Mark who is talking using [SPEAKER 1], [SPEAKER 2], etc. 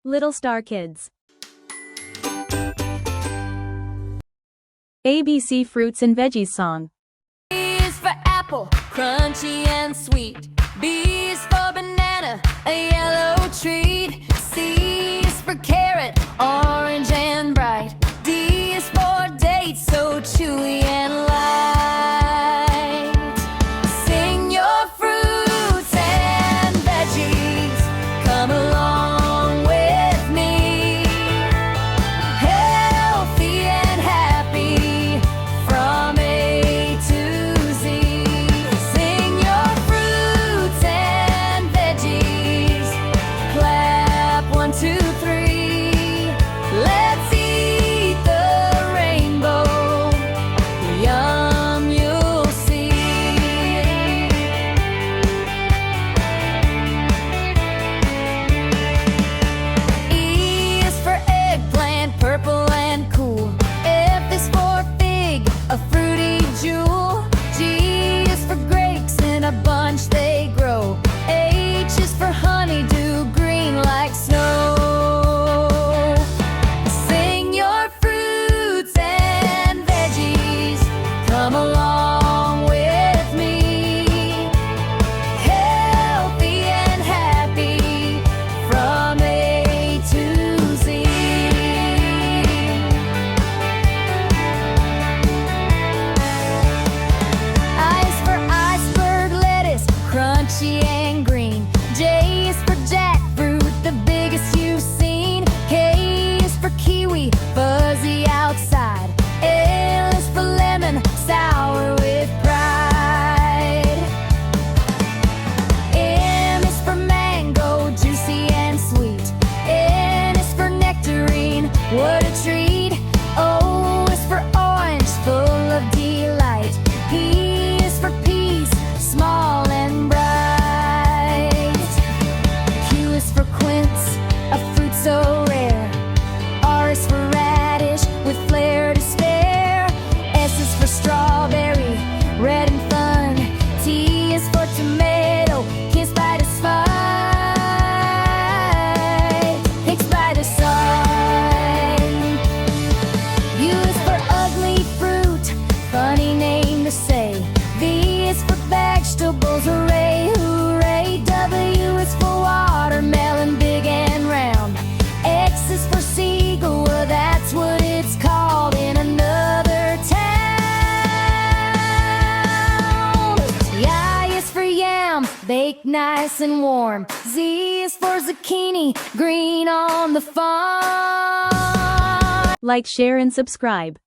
[SPEAKER 1] Little Star Kids. ABC Fruits and Veggies song.
[SPEAKER 2] A is for apple, crunchy and sweet. B is for banana, a yellow treat. C is for carrot, orange and bright. D is for date, so chewy and light. Sing your fruits and veggies, come along with me. Healthy and happy from A to Z. Sing your fruits and veggies, clap 1, 2, 3. Let's eat the rainbow, yum you'll see. E is for eggplant, purple and cool. F is for fig, a fruity jewel. G is for grapes, in a bunch they grow. H is for honeydew, green like snow. Sing your fruits and veggies, come along with me. Healthy and happy from A to Z. I is for iceberg lettuce, crunchy and green. J is for jackfruit, the biggest you've seen. K is for kiwi, fuzzy outside. L is for lemon, sour with pride. M is for mango, juicy and sweet. N is for nectarine, what a treat. O is for orange, full of delight. P is for peas, small and bright. Q is for quince, a fruit so rare. R is for radish, with flair to spare. S is for strawberry, red and fun. T is for tomato, kissed by the spine, picked by the sun. U is for ugly fruit, funny name to say. V is for vegetables, hooray, hooray. W is for watermelon, big and round. X is for seagull, well, that's what it's called in another town. The I is for yam, baked nice and warm. Z is for zucchini, green on the farm.
[SPEAKER 1] Like, share, and subscribe.